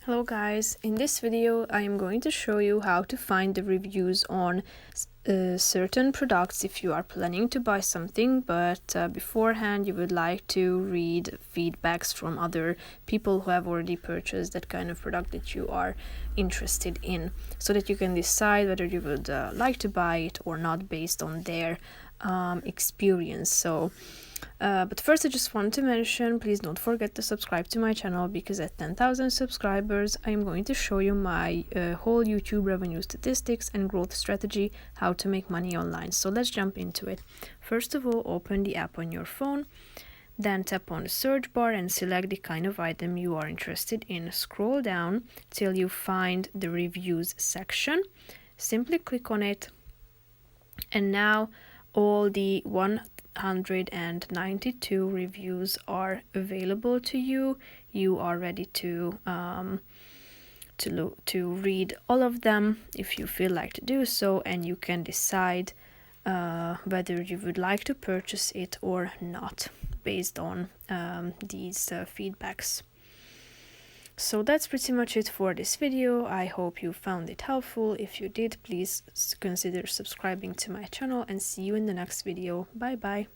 Hello guys, in this video I am going to show you how to find the reviews on certain products if you are planning to buy something, but beforehand you would like to read feedbacks from other people who have already purchased that kind of product that you are interested in, so that you can decide whether you would like to buy it or not based on their experience. But first I just want to mention, please don't forget to subscribe to my channel, because at 10,000 subscribers I am going to show you my whole YouTube revenue statistics and growth strategy, how to make money online. So let's jump into it. First of all, open the app on your phone, then tap on the search bar and select the kind of item you are interested in. Scroll down till you find the reviews section. Simply click on it, and now all the 192 reviews are available to you. You are ready to read all of them if you feel like to do so, and you can decide whether you would like to purchase it or not based on these feedbacks. So that's pretty much it for this video. I hope you found it helpful. If you did, please consider subscribing to my channel, and see you in the next video. Bye bye.